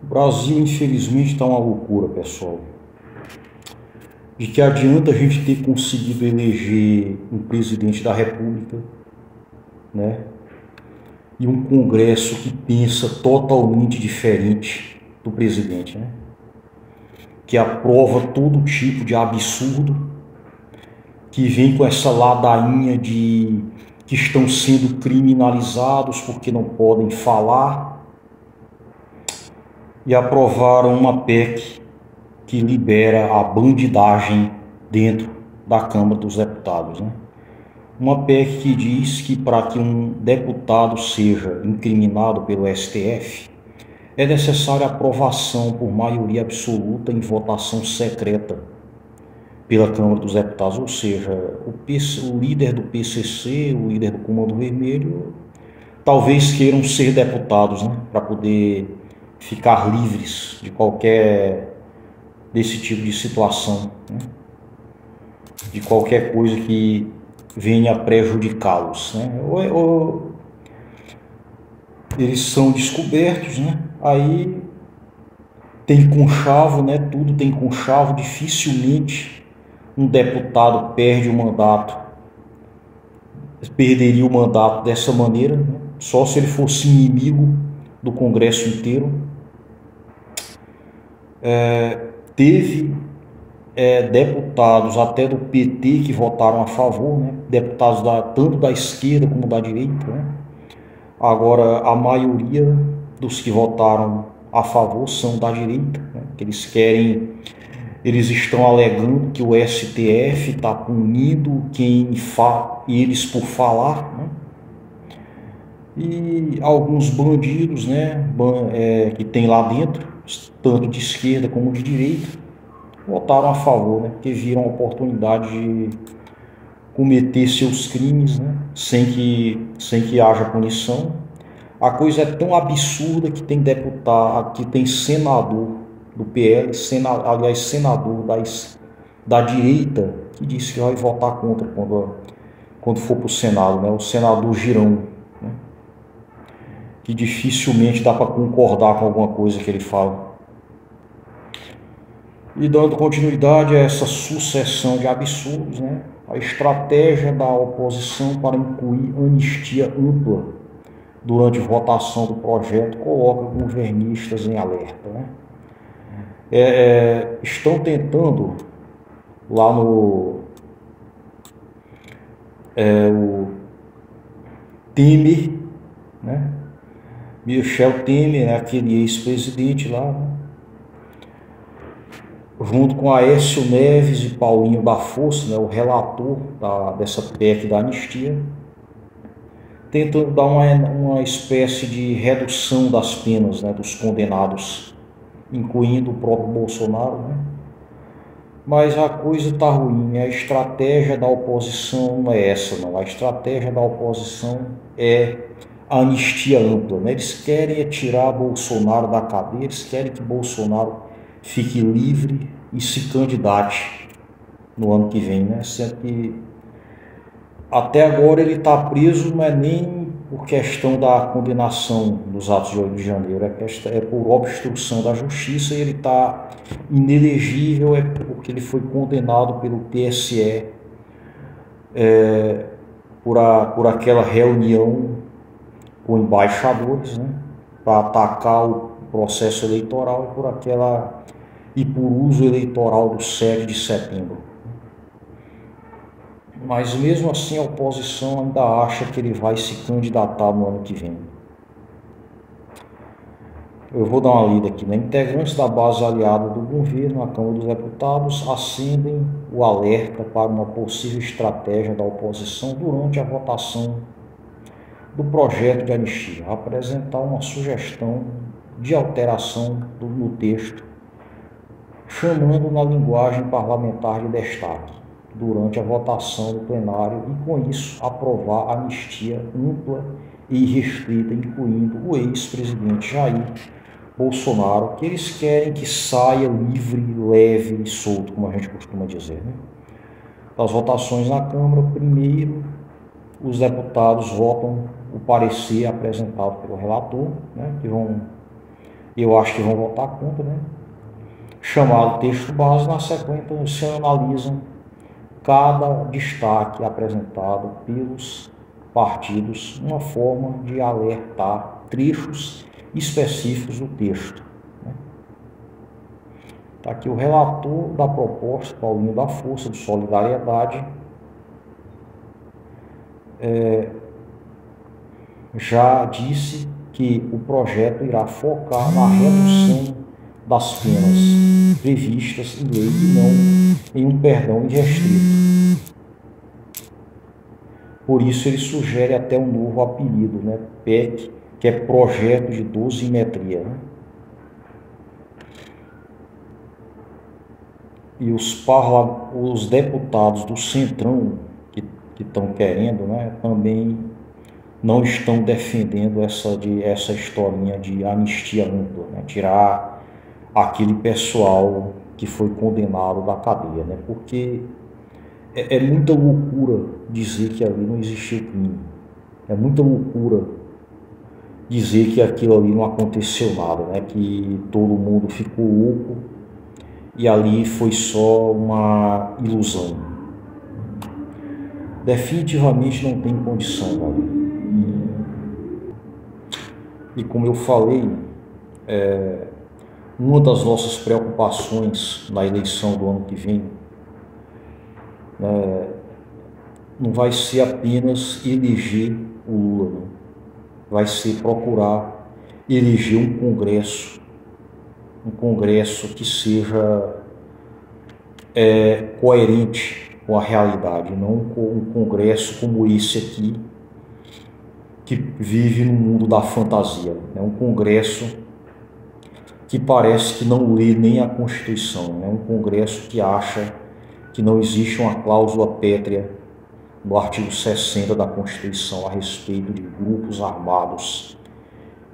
O Brasil, infelizmente, está uma loucura, pessoal. De que adianta a gente ter conseguido eleger um presidente da República, né? E um Congresso que pensa totalmente diferente do presidente, né? Que aprova todo tipo de absurdo, que vem com essa ladainha de que estão sendo criminalizados porque não podem falar, e aprovaram uma PEC que libera a bandidagem dentro da Câmara dos Deputados, né? Uma PEC que diz que para que um deputado seja incriminado pelo STF, é necessária aprovação por maioria absoluta em votação secreta pela Câmara dos Deputados, ou seja, o líder do PCC, o líder do Comando Vermelho, talvez queiram ser deputados, né, para poder ficar livres de qualquer desse tipo de situação, né, de qualquer coisa que venha prejudicá-los, né? Eles são descobertos, né? Aí tem conchavo, né? Tudo tem conchavo. Dificilmente um deputado perde o mandato, perderia o mandato dessa maneira, né? Só se ele fosse inimigo do Congresso inteiro. Teve deputados até do PT que votaram a favor, né? Deputados tanto da esquerda como da direita, né? Agora, a maioria dos que votaram a favor são da direita, né? Que eles estão alegando que o STF está punindo eles por falar, né? E alguns bandidos, né, que tem lá dentro, tanto de esquerda como de direita, votaram a favor, né? Porque viram a oportunidade de cometer seus crimes, né? Sem que haja punição. A coisa é tão absurda que tem deputado, que tem senador do PL, senador da direita, que disse que vai votar contra quando for para o Senado, né? O senador Girão, né? Que dificilmente dá para concordar com alguma coisa que ele fala. E dando continuidade a essa sucessão de absurdos, né? A estratégia da oposição para incluir anistia ampla durante a votação do projeto coloca governistas em alerta, né? Estão tentando lá no o Temer, né? Michel Temer, né? Aquele ex-presidente lá, né? Junto com Aécio Neves e Paulinho da Força, né, o relator dessa PEC da anistia, tentando dar uma espécie de redução das penas, né, dos condenados, incluindo o próprio Bolsonaro, né? Mas a coisa está ruim. A estratégia da oposição não é essa, não. A estratégia da oposição é a anistia ampla, né? Eles querem tirar Bolsonaro da cadeia, eles querem que Bolsonaro fique livre e se candidate no ano que vem, né? Sendo que até agora ele está preso, não é nem por questão da condenação dos atos de 8 de janeiro, é por obstrução da justiça, e ele está inelegível porque ele foi condenado pelo TSE por aquela reunião com embaixadores, né, para atacar o processo eleitoral e por uso eleitoral do 7 de setembro. Mas mesmo assim a oposição ainda acha que ele vai se candidatar no ano que vem. Eu vou dar uma lida aqui, né? Integrantes da base aliada do governo na Câmara dos Deputados acendem o alerta para uma possível estratégia da oposição durante a votação do projeto de anistia, apresentar uma sugestão de alteração no texto, chamando na linguagem parlamentar de destaque durante a votação do plenário e, com isso, aprovar a anistia ampla e restrita, incluindo o ex-presidente Jair Bolsonaro, que eles querem que saia livre, leve e solto, como a gente costuma dizer, né? Das votações na Câmara, primeiro os deputados votam o parecer apresentado pelo relator, né, que vão eu acho que vão votar contra, né? Chamado texto base, na sequência se analisam cada destaque apresentado pelos partidos, uma forma de alertar trechos específicos do texto. Está aqui o relator da proposta, Paulinho da Força, de Solidariedade, já disse que o projeto irá focar na redução das penas previstas em lei e não em um perdão irrestrito. Por isso ele sugere até um novo apelido, né? PEC, que é Projeto de Dosimetria. Né? E os deputados do Centrão que estão querendo, né, também não estão defendendo essa historinha de anistia ampla, né, tirar aquele pessoal que foi condenado da cadeia, né, porque é muita loucura dizer que ali não existiu crime, é muita loucura dizer que aquilo ali não aconteceu nada, né, que todo mundo ficou louco e ali foi só uma ilusão. Definitivamente não tem condição, galera. E como eu falei, uma das nossas preocupações na eleição do ano que vem não vai ser apenas eleger o Lula, não. Vai ser procurar eleger um Congresso que seja coerente com a realidade, não um Congresso como esse aqui, que vive no mundo da fantasia. É um Congresso que parece que não lê nem a Constituição, é um Congresso que acha que não existe uma cláusula pétrea no artigo 60 da Constituição a respeito de grupos armados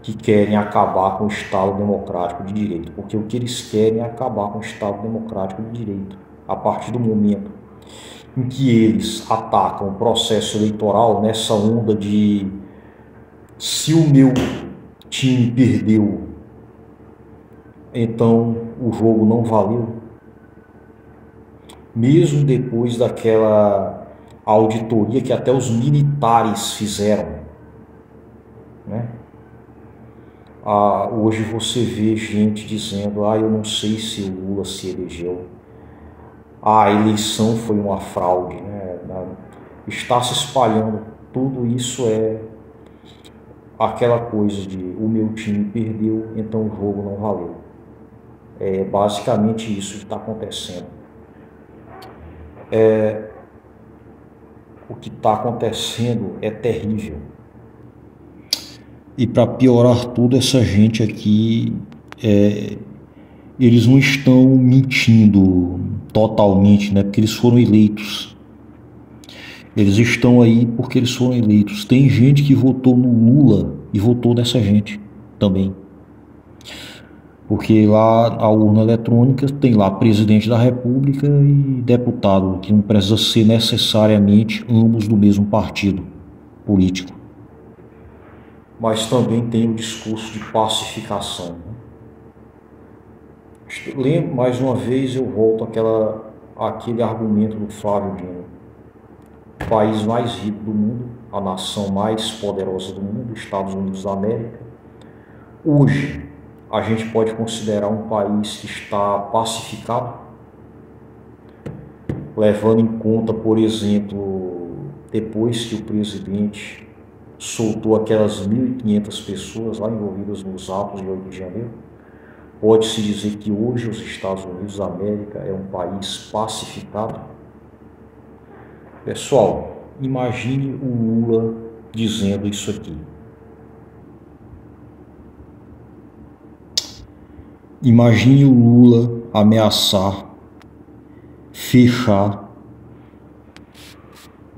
que querem acabar com o Estado Democrático de Direito, porque o que eles querem é acabar com o Estado Democrático de Direito. A partir do momento em que eles atacam o processo eleitoral nessa onda de se o meu time perdeu, então o jogo não valeu, mesmo depois daquela auditoria que até os militares fizeram, né? Hoje você vê gente dizendo, eu não sei se o Lula se elegeu, a eleição foi uma fraude, né? Está se espalhando, tudo isso é aquela coisa de o meu time perdeu, então o jogo não valeu. É basicamente isso que está acontecendo. O que está acontecendo é terrível. E para piorar tudo, essa gente aqui, eles não estão mentindo totalmente, né? Porque eles foram eleitos. Eles estão aí porque eles foram eleitos. Tem gente que votou no Lula e votou nessa gente também. Porque lá a urna eletrônica tem lá presidente da República e deputado, que não precisa ser necessariamente ambos do mesmo partido político. Mas também tem o discurso de pacificação. Lembro, mais uma vez eu volto àquele argumento do Flávio Dino. O país mais rico do mundo, a nação mais poderosa do mundo, Estados Unidos da América. Hoje, a gente pode considerar um país que está pacificado, levando em conta, por exemplo, depois que o presidente soltou aquelas 1.500 pessoas lá envolvidas nos atos de 8 de janeiro, pode-se dizer que hoje os Estados Unidos da América é um país pacificado? Pessoal, imagine o Lula dizendo isso aqui. Imagine o Lula ameaçar fechar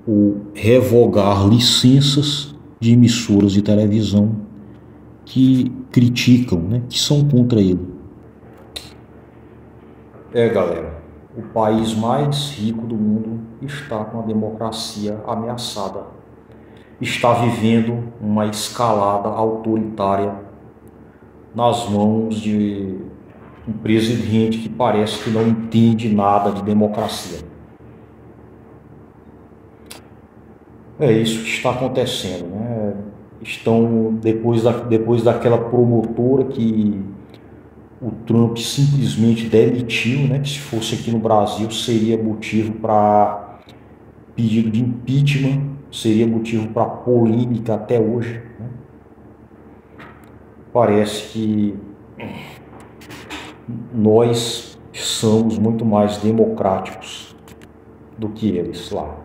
ou revogar licenças de emissoras de televisão que criticam, né, que são contra ele. Galera, o país mais rico do mundo está com a democracia ameaçada. Está vivendo uma escalada autoritária nas mãos de um presidente que parece que não entende nada de democracia. É isso que está acontecendo, né? Estão, depois daquela promotora que o Trump simplesmente demitiu, né? Que se fosse aqui no Brasil seria motivo para pedido de impeachment, seria motivo para polêmica até hoje, né? Parece que nós somos muito mais democráticos do que eles lá.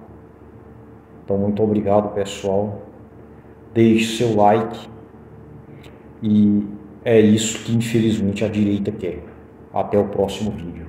Então, muito obrigado, pessoal. Deixe seu like. E é isso que, infelizmente, a direita quer. Até o próximo vídeo.